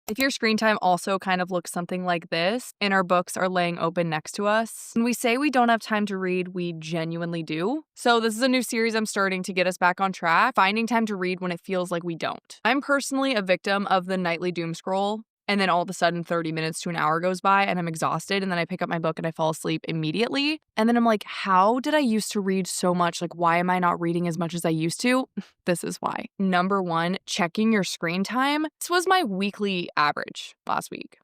If your screen time also kind of looks something like this, and our books are laying open next to us, when we say we don't have time to read, we genuinely do. So this is a new series I'm starting to get us back on track, finding time to read when it feels like we don't. I'm personally a victim of the nightly doom scroll. And then all of a sudden 30 minutes to an hour goes by and I'm exhausted. And then I pick up my book and I fall asleep immediately. And then I'm like, how did I used to read so much? Like, why am I not reading as much as I used to? This is why. Number one, checking your screen time. This was my weekly average last week.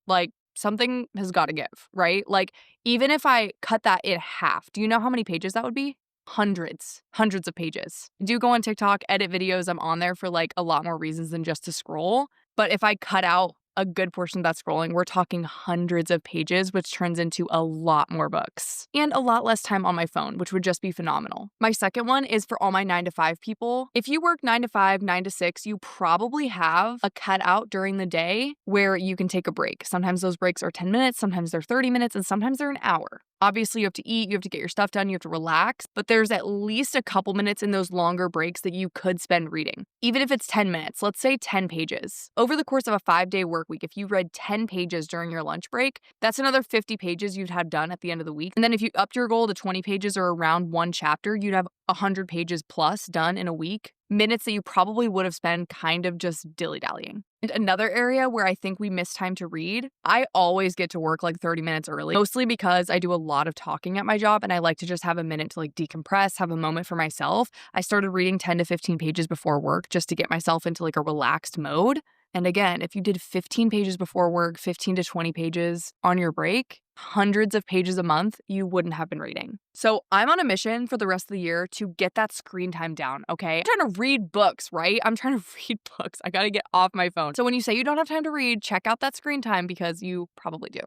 Like, something has got to give, right? Like, even if I cut that in half, do you know how many pages that would be? Hundreds of pages. I do go on TikTok, edit videos. I'm on there for like a lot more reasons than just to scroll. But if I cut out a good portion of that scrolling, we're talking hundreds of pages, which turns into a lot more books and a lot less time on my phone, which would just be phenomenal. My second one is for all my 9 to 5 people. If you work 9 to 5, 9 to 6, you probably have a cutout during the day where you can take a break. Sometimes those breaks are 10 minutes, sometimes they're 30 minutes, and sometimes they're an hour. Obviously, you have to eat, you have to get your stuff done, you have to relax, but there's at least a couple minutes in those longer breaks that you could spend reading. Even if it's 10 minutes, let's say 10 pages. Over the course of a 5-day work week, if you read 10 pages during your lunch break, that's another 50 pages you'd have done at the end of the week. And then if you upped your goal to 20 pages or around one chapter, you'd have 100 pages plus done in a week. Minutes that you probably would have spent kind of just dilly-dallying. And another area where I think we miss time to read, I always get to work like 30 minutes early, mostly because I do a lot of talking at my job and I like to just have a minute to like decompress, have a moment for myself. I started reading 10 to 15 pages before work just to get myself into like a relaxed mode. And again, if you did 15 pages before work, 15 to 20 pages on your break, hundreds of pages a month, you wouldn't have been reading. So I'm on a mission for the rest of the year to get that screen time down, okay? I'm trying to read books, right? I'm trying to read books. I gotta get off my phone. So when you say you don't have time to read, check out that screen time because you probably do.